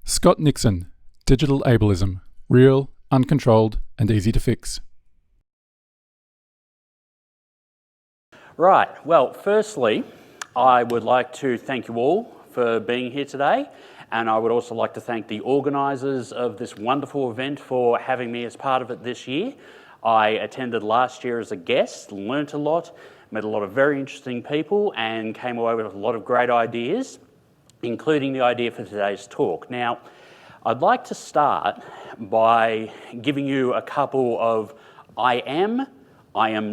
Scott Nixon, Digital Ableism, real, uncontrolled, and easy to fix. Right, well, firstly, I would like to thank you all for being here today, and I would also like to thank the organisers of this wonderful event for having me as part of it this year. I attended last year as a guest, learnt a lot, met a lot of very interesting people, and came away with a lot of great ideas, including the idea for today's talk. Now, I'd like to start by giving you a couple of I am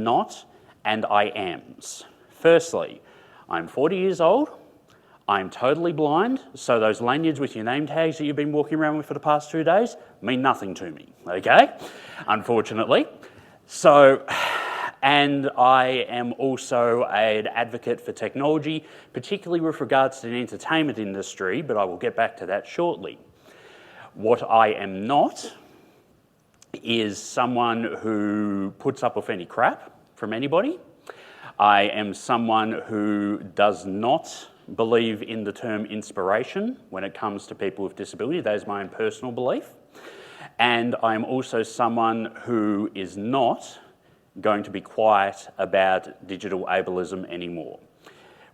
not, and I ams. Firstly, I'm 40 years old, I'm totally blind, so those lanyards with your name tags that you've been walking around with for the past 2 days mean nothing to me, okay? Unfortunately. And I am also an advocate for technology, particularly with regards to the entertainment industry, but I will get back to that shortly. What I am not is someone who puts up with any crap from anybody. I am someone who does not believe in the term inspiration when it comes to people with disability. That is my own personal belief. And I'm also someone who is not going to be quiet about digital ableism anymore.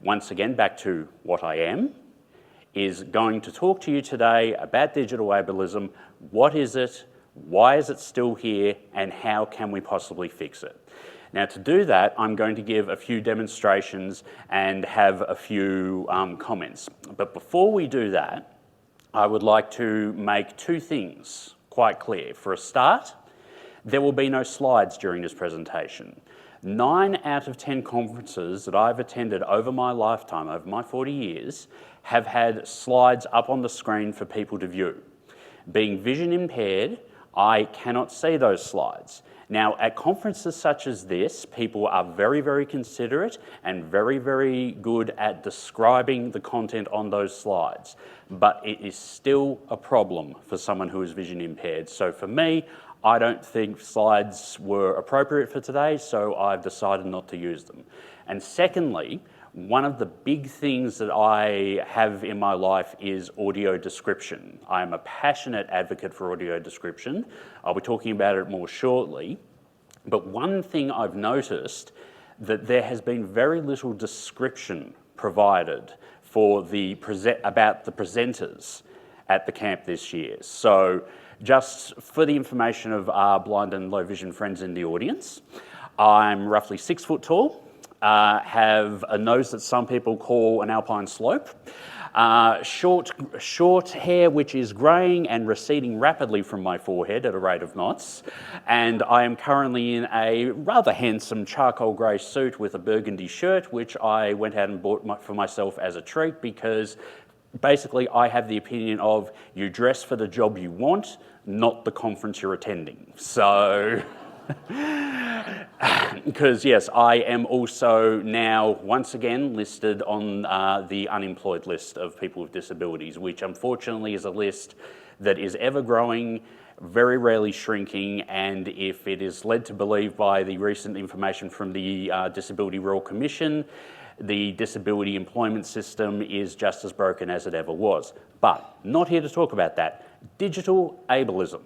Once again, back to what I am, is going to talk to you today about digital ableism. What is it? Why is it still here? And how can we possibly fix it? Now, to do that, I'm going to give a few demonstrations and have a few comments. But before we do that, I would like to make two things quite clear. For a start, there will be no slides during this presentation. 9 out of 10 conferences that I've attended over my lifetime, over my 40 years, have had slides up on the screen for people to view. Being vision impaired, I cannot see those slides. Now, at conferences such as this, people are very, very considerate and very, very good at describing the content on those slides. But it is still a problem for someone who is vision impaired. So for me, I don't think slides were appropriate for today, so I've decided not to use them. And secondly, one of the big things that I have in my life is audio description. I am a passionate advocate for audio description. I'll be talking about it more shortly. But one thing I've noticed that there has been very little description provided for about the presenters at the camp this year. So just for the information of our blind and low vision friends in the audience, I'm roughly 6 foot tall, have a nose that some people call an alpine slope, short hair which is greying and receding rapidly from my forehead at a rate of knots, and I am currently in a rather handsome charcoal grey suit with a burgundy shirt which I went out and bought for myself as a treat because basically I have the opinion of you dress for the job you want, not the conference you're attending. So because yes, I am also now once again listed on the unemployed list of people with disabilities, which unfortunately is a list that is ever growing, very rarely shrinking, and if it is led to believe by the recent information from the Disability Royal Commission, the disability employment system is just as broken as it ever was. But not here to talk about that. Digital ableism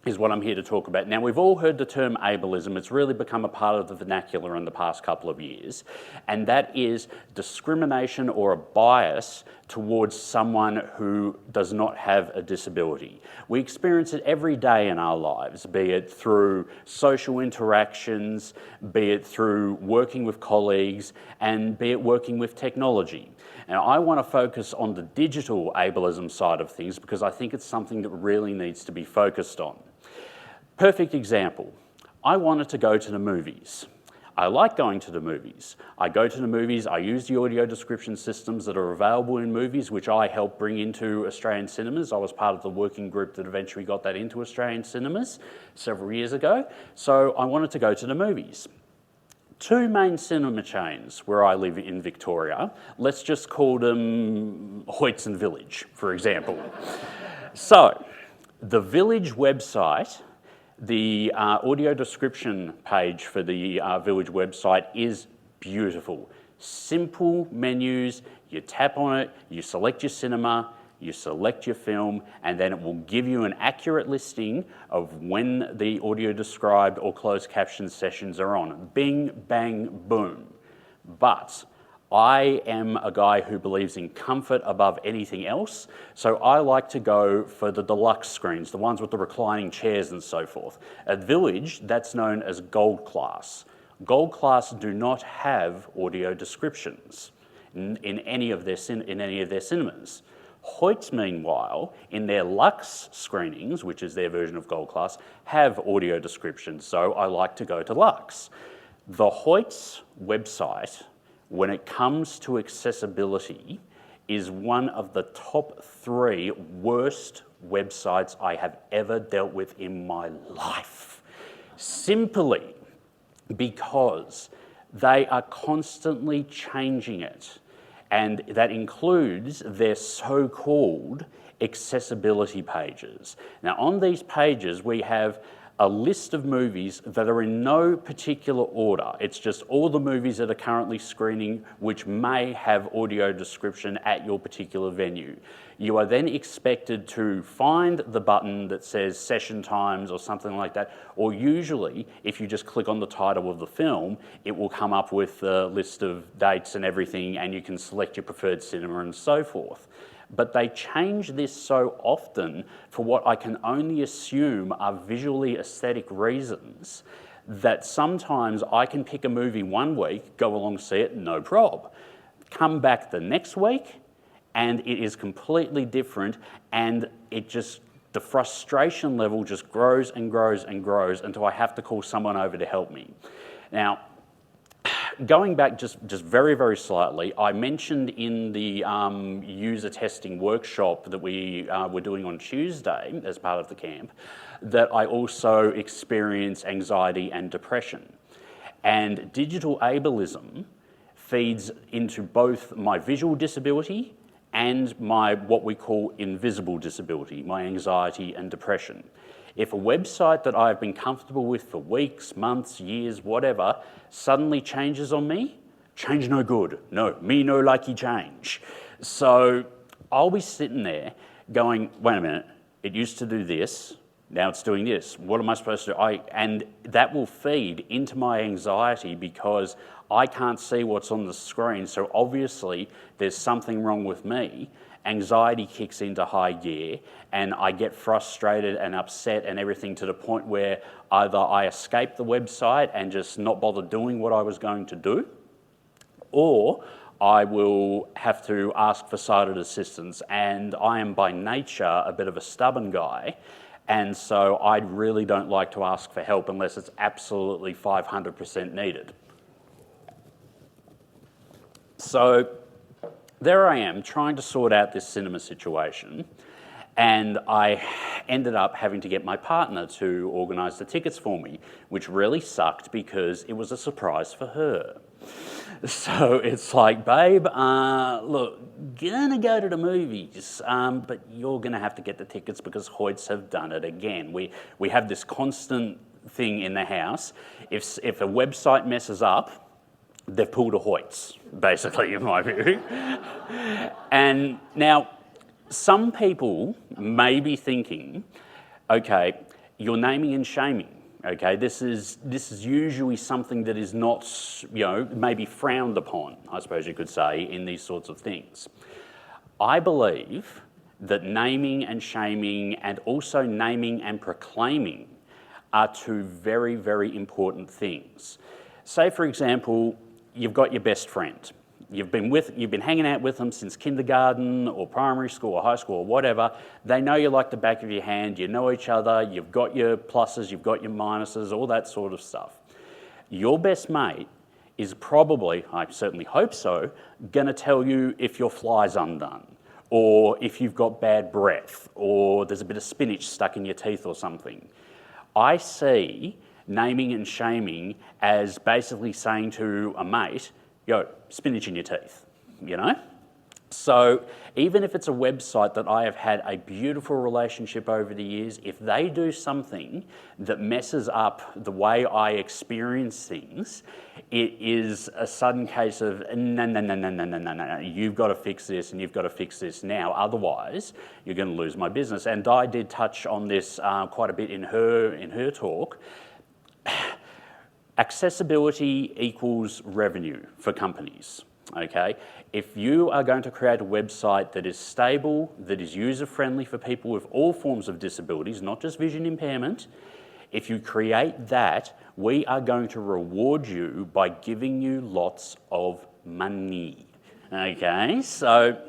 is what I'm here to talk about. Now, we've all heard the term ableism. It's really become a part of the vernacular in the past couple of years, and that is discrimination or a bias towards someone who does not have a disability. We experience it every day in our lives, be it through social interactions, be it through working with colleagues, and be it working with technology. Now, I want to focus on the digital ableism side of things because I think it's something that really needs to be focused on. Perfect example. I wanted to go to the movies. I like going to the movies. I go to the movies, I use the audio description systems that are available in movies, which I helped bring into Australian cinemas. I was part of the working group that eventually got that into Australian cinemas several years ago. So I wanted to go to the movies. 2 main cinema chains where I live in Victoria, let's just call them Hoyts and Village, for example. So, the Village website, the audio description page for the Village website is beautiful. Simple menus, you tap on it, you select your cinema, you select your film, and then it will give you an accurate listing of when the audio described or closed caption sessions are on. Bing, bang, boom. But I am a guy who believes in comfort above anything else, so I like to go for the deluxe screens, the ones with the reclining chairs and so forth. At Village, that's known as Gold Class. Gold Class do not have audio descriptions in any of their cinemas. Hoyts, meanwhile, in their Lux screenings, which is their version of Gold Class, have audio descriptions, so I like to go to Lux. The Hoyts website, when it comes to accessibility, is one of the top 3 worst websites I have ever dealt with in my life. Simply because they are constantly changing it. And that includes their so-called accessibility pages. Now, on these pages, we have a list of movies that are in no particular order. It's just all the movies that are currently screening which may have audio description at your particular venue. You are then expected to find the button that says session times or something like that, or usually, if you just click on the title of the film, it will come up with a list of dates and everything, and you can select your preferred cinema and so forth. But they change this so often for what I can only assume are visually aesthetic reasons that sometimes I can pick a movie one week, go along see it, no prob. Come back the next week, and it is completely different, and the frustration level just grows and grows and grows until I have to call someone over to help me. Now, going back just very, very slightly, I mentioned in the user testing workshop that we were doing on Tuesday as part of the camp that I also experience anxiety and depression. And digital ableism feeds into both my visual disability and my what we call invisible disability, my anxiety and depression. If a website that I've been comfortable with for weeks, months, years, whatever, suddenly changes on me, change no good. No, me no likey change. So I'll be sitting there going, wait a minute, it used to do this, now it's doing this. What am I supposed to do? And that will feed into my anxiety because I can't see what's on the screen, so obviously there's something wrong with me. Anxiety kicks into high gear and I get frustrated and upset and everything to the point where either I escape the website and just not bother doing what I was going to do, or I will have to ask for sighted assistance. And I am by nature a bit of a stubborn guy, and so I really don't like to ask for help unless it's absolutely 500% needed. So there I am trying to sort out this cinema situation, and I ended up having to get my partner to organise the tickets for me, which really sucked because it was a surprise for her. So it's like, babe, look, gonna go to the movies, but you're gonna have to get the tickets because Hoyts have done it again. We have this constant thing in the house. If a website messes up, they've pulled a Hoyts, basically, in my view. And now, some people may be thinking, okay, you're naming and shaming. Okay, this is usually something that is not, maybe frowned upon, I suppose you could say, in these sorts of things. I believe that naming and shaming and also naming and proclaiming are two very, very important things. Say, for example, you've got your best friend. You've been hanging out with them since kindergarten or primary school or high school or whatever. They know you like the back of your hand, you know each other, you've got your pluses, you've got your minuses, all that sort of stuff. Your best mate is probably, I certainly hope so, gonna tell you if your fly's undone, or if you've got bad breath, or there's a bit of spinach stuck in your teeth or something. I see naming and shaming as basically saying to a mate, yo, spinach in your teeth, So even if it's a website that I have had a beautiful relationship over the years, if they do something that messes up the way I experience things, it is a sudden case of, no, no, no, no, no, no, no, no, you've got to fix this and you've got to fix this now, otherwise you're going to lose my business. And Di did touch on this quite a bit in her talk. Accessibility equals revenue for companies, okay? If you are going to create a website that is stable, that is user-friendly for people with all forms of disabilities, not just vision impairment, if you create that, we are going to reward you by giving you lots of money, okay? So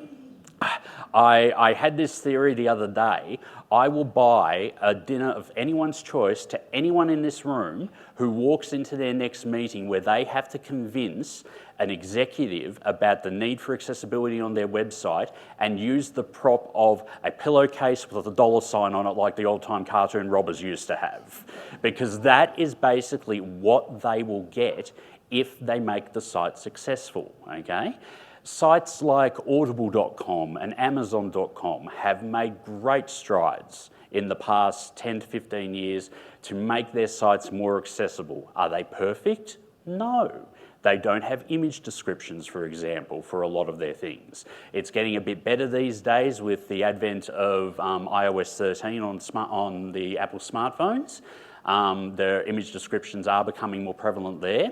I had this theory the other day. I will buy a dinner of anyone's choice to anyone in this room who walks into their next meeting where they have to convince an executive about the need for accessibility on their website and use the prop of a pillowcase with a dollar sign on it like the old-time cartoon robbers used to have. Because that is basically what they will get if they make the site successful, okay? Sites like audible.com and amazon.com have made great strides in the past 10 to 15 years to make their sites more accessible. Are they perfect? No. They don't have image descriptions, for example, for a lot of their things. It's getting a bit better these days with the advent of iOS 13 on the Apple smartphones. Their image descriptions are becoming more prevalent there.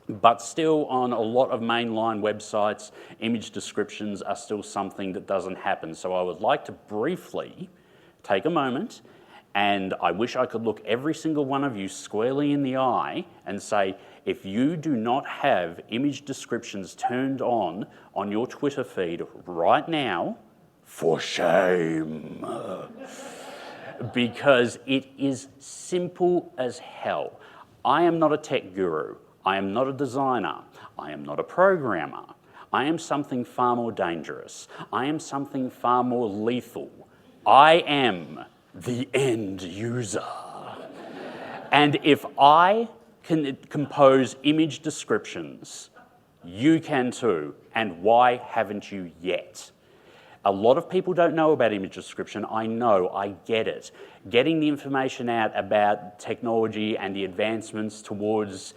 But still, on a lot of mainline websites, image descriptions are still something that doesn't happen. So I would like to briefly take a moment, and I wish I could look every single one of you squarely in the eye and say, if you do not have image descriptions turned on your Twitter feed right now, for shame. Because it is simple as hell. I am not a tech guru. I am not a designer. I am not a programmer. I am something far more dangerous. I am something far more lethal. I am the end user. And if I can compose image descriptions, you can too. And why haven't you yet? A lot of people don't know about image description. I know, I get it. Getting the information out about technology and the advancements towards,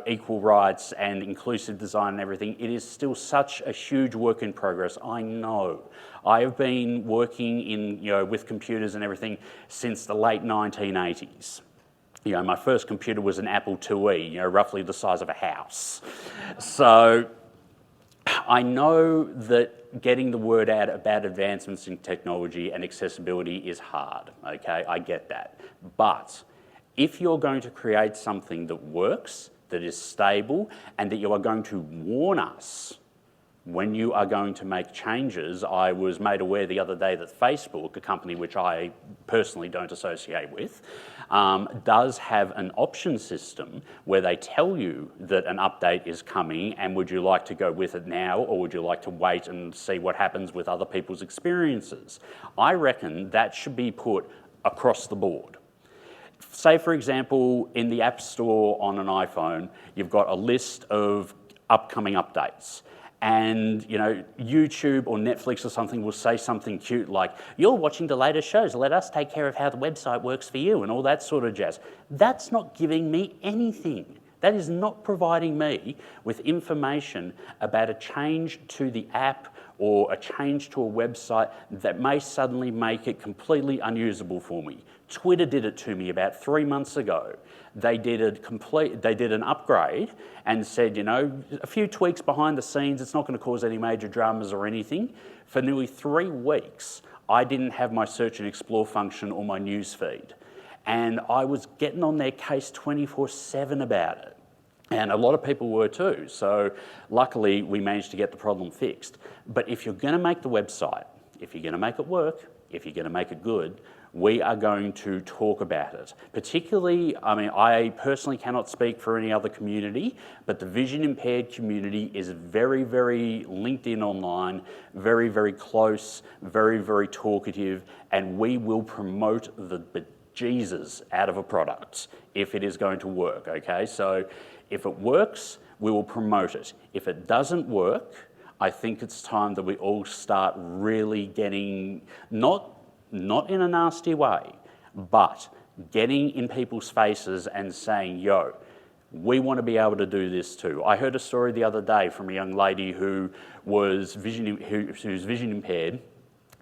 equal rights and inclusive design and everything, it is still such a huge work in progress. I know. I have been working with computers and everything since the late 1980s. My first computer was an Apple IIe, roughly the size of a house. So I know that getting the word out about advancements in technology and accessibility is hard, okay? I get that. But if you're going to create something that works, that is stable, and that you are going to warn us when you are going to make changes, I was made aware the other day that Facebook, a company which I personally don't associate with, does have an option system where they tell you that an update is coming and would you like to go with it now or would you like to wait and see what happens with other people's experiences? I reckon that should be put across the board. Say, for example, in the App Store on an iPhone, you've got a list of upcoming updates. And, YouTube or Netflix or something will say something cute like, you're watching the latest shows, let us take care of how the website works for you and all that sort of jazz. That's not giving me anything. That is not providing me with information about a change to the app or a change to a website that may suddenly make it completely unusable for me. Twitter did it to me about 3 months ago. They did an upgrade and said, a few tweaks behind the scenes, it's not going to cause any major dramas or anything. For nearly 3 weeks, I didn't have my search and explore function or my news feed. And I was getting on their case 24/7 about it. And a lot of people were too. So luckily, we managed to get the problem fixed. But if you're going to make the website, if you're going to make it work, if you're going to make it good, we are going to talk about it. Particularly, I personally cannot speak for any other community, but the vision impaired community is very, very linked in online, very, very close, very, very talkative, and we will promote the bejesus out of a product if it is going to work, okay? So if it works, we will promote it. If it doesn't work, I think it's time that we all start really getting, not in a nasty way, but getting in people's faces and saying, yo, we want to be able to do this too. I heard a story the other day from a young lady who was vision impaired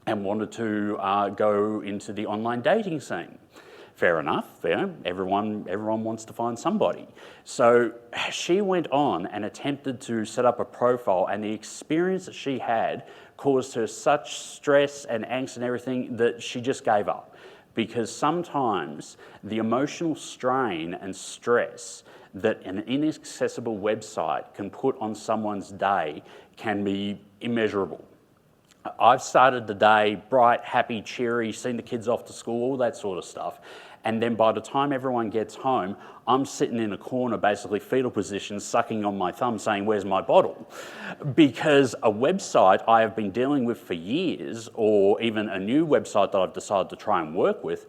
and wanted to go into the online dating scene. Fair enough, everyone wants to find somebody. So she went on and attempted to set up a profile, and the experience that she had caused her such stress and angst and everything that she just gave up. Because sometimes the emotional strain and stress that an inaccessible website can put on someone's day can be immeasurable. I've started the day bright, happy, cheery, seen the kids off to school, all that sort of stuff. And then by the time everyone gets home, I'm sitting in a corner, basically fetal position, sucking on my thumb saying, where's my bottle? Because a website I have been dealing with for years, or even a new website that I've decided to try and work with,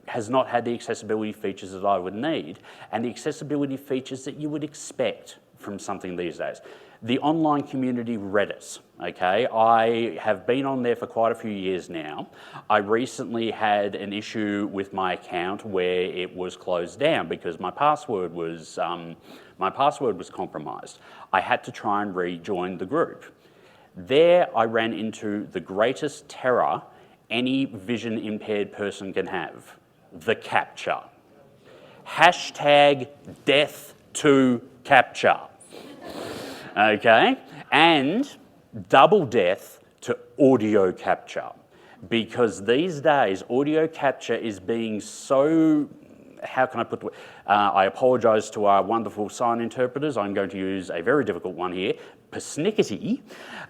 has not had the accessibility features that I would need, and the accessibility features that you would expect from something these days. The online community Reddit, okay? I have been on there for quite a few years now. I recently had an issue with my account where it was closed down because my password was compromised. I had to try and rejoin the group. There I ran into the greatest terror any vision impaired person can have, the CAPTCHA. Hashtag death to CAPTCHA. Okay, and double death to audio capture, because these days audio capture is being so, how can I put the word? I apologise to our wonderful sign interpreters. I'm going to use a very difficult one here, persnickety,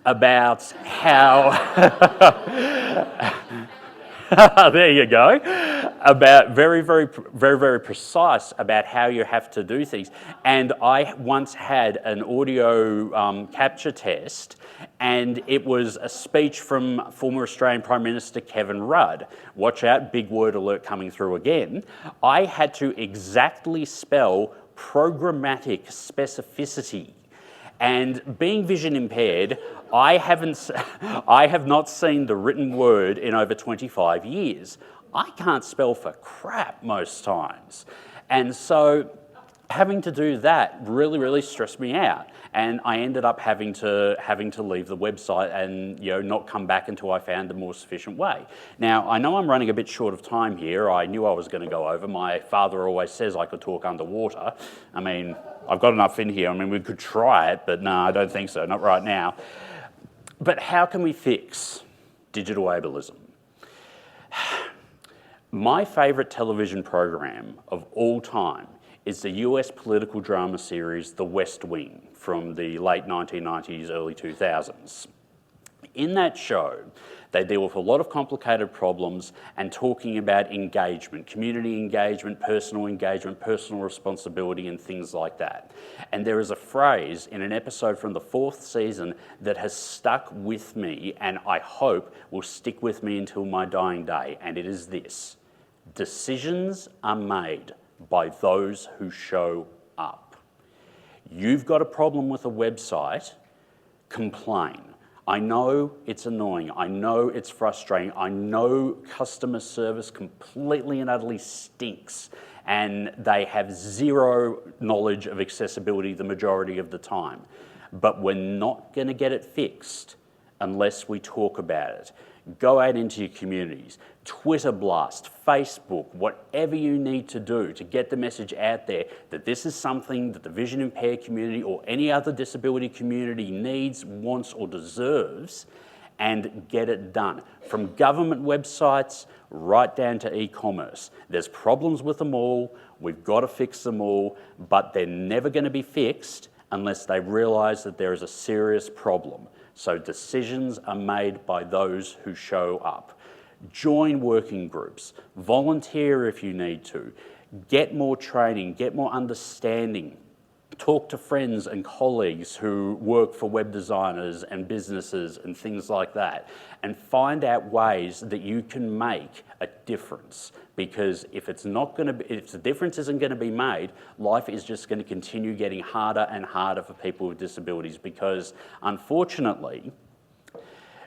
about how there you go. About very precise about how you have to do things. And I once had an audio capture test, and it was a speech from former Australian Prime Minister Kevin Rudd. Watch out, big word alert coming through again. I had to exactly spell programmatic specificity. And being vision impaired, I have not seen the written word in over 25 years. I can't spell for crap most times. And so having to do that really stressed me out. And I ended up having to leave the website and not come back until I found a more sufficient way. Now, I know I'm running a bit short of time here. I knew I was going to go over. My father always says I could talk underwater. I mean, I've got enough in here. I mean, we could try it, but no, I don't think so, not right now. But how can we fix digital ableism? My favourite television program of all time is the US political drama series The West Wing from the late 1990s, early 2000s. In that show, they deal with a lot of complicated problems and talking about engagement, community engagement, personal responsibility and things like that. And there is a phrase in an episode from the 4th season that has stuck with me and I hope will stick with me until my dying day, and it is this: decisions are made by those who show up. You've got a problem with a website, complain. I know it's annoying, I know it's frustrating, I know customer service completely and utterly stinks and they have zero knowledge of accessibility the majority of the time. But we're not going to get it fixed unless we talk about it. Go out into your communities, Twitter blast, Facebook, whatever you need to do to get the message out there that this is something that the vision impaired community or any other disability community needs, wants or deserves, and get it done. From government websites right down to e-commerce. There's problems with them all, we've got to fix them all, but they're never going to be fixed unless they realise that there is a serious problem. So decisions are made by those who show up. Join working groups, volunteer if you need to, get more training, get more understanding talk to friends and colleagues who work for web designers and businesses and things like that, and find out ways that you can make a difference. Because if it's not going to, if the difference isn't going to be made, life is just going to continue getting harder and harder for people with disabilities. Because unfortunately,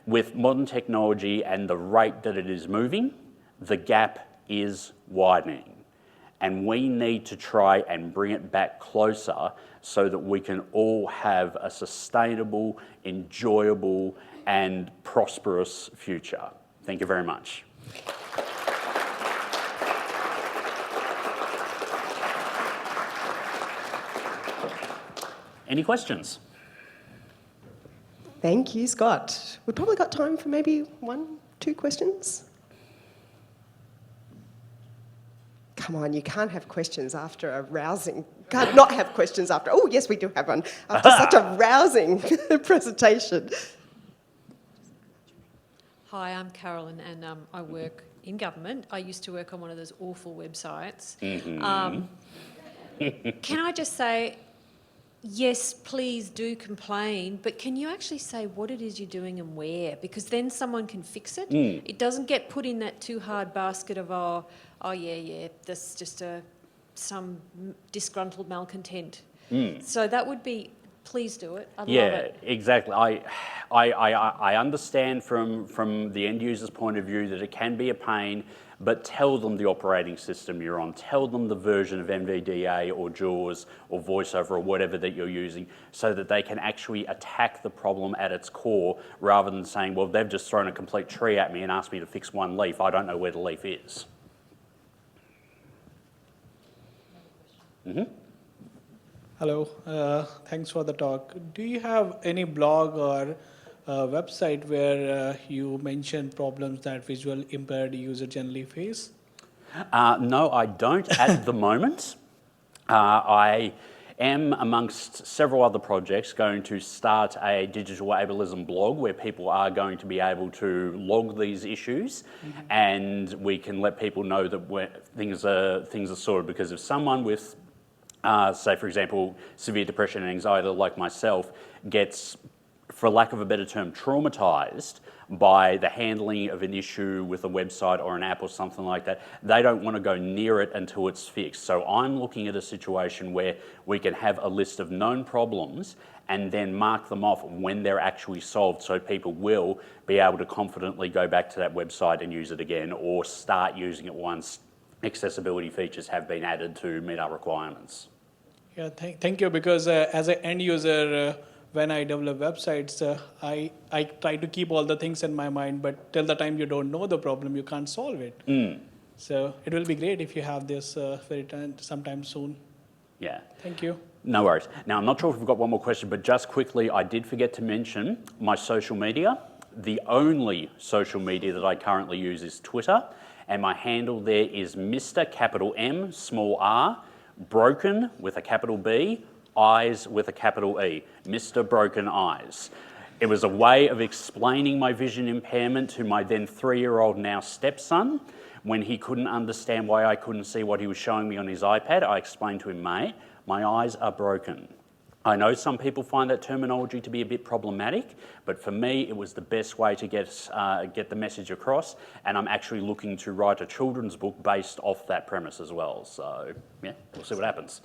with modern technology and the rate that it is moving, the gap is widening. And we need to try and bring it back closer so that we can all have a sustainable, enjoyable, and prosperous future. Thank you very much. Any questions? Thank you, Scott. We've probably got time for maybe 1, 2 questions. Come on, you can't have questions after a rousing, can't not have questions after, oh yes, we do have one, after such a rousing presentation. Hi, I'm Carolyn and I work in government. I used to work on one of those awful websites. Can I just say, yes, please do complain, but can you actually say what it is you're doing and where? Because then someone can fix it. It doesn't get put in that too hard basket of, oh yeah, that's just some disgruntled malcontent. So that would be, please do it. I'd love it. Yeah, exactly. I understand from the end user's point of view that it can be a pain, but tell them the operating system you're on, tell them the version of NVDA or JAWS or VoiceOver or whatever that you're using, so that they can actually attack the problem at its core, rather than saying, well, they've just thrown a complete tree at me and asked me to fix one leaf. I don't know where the leaf is. Hello, thanks for the talk. Do you have any blog or website where you mention problems that visual impaired users generally face? No, I don't at the moment. I am, amongst several other projects, going to start a digital ableism blog where people are going to be able to log these issues, and we can let people know that things are sorted. Because if someone with say, for example, severe depression and anxiety like myself gets, for lack of a better term, traumatised by the handling of an issue with a website or an app or something like that, they don't want to go near it until it's fixed. So I'm looking at a situation where we can have a list of known problems and then mark them off when they're actually solved, so people will be able to confidently go back to that website and use it again, or start using it once accessibility features have been added to meet our requirements. Yeah, thank you, because as an end user, when I develop websites, I try to keep all the things in my mind, but till the time you don't know the problem, you can't solve it. So it will be great if you have this sometime soon. Yeah. Thank you. No worries. Now, I'm not sure if we've got one more question, but just quickly, I did forget to mention my social media. The only social media that I currently use is Twitter, and my handle there is Mr. capital M, small r, Broken with a capital B, Eyes with a capital E, Mr. Broken Eyes. It was a way of explaining my vision impairment to my then 3-year-old now stepson. When he couldn't understand why I couldn't see what he was showing me on his iPad, I explained to him, mate, my eyes are broken. I know some people find that terminology to be a bit problematic, but for me it was the best way to get the message across, and I'm actually looking to write a children's book based off that premise as well. So yeah, we'll see what happens.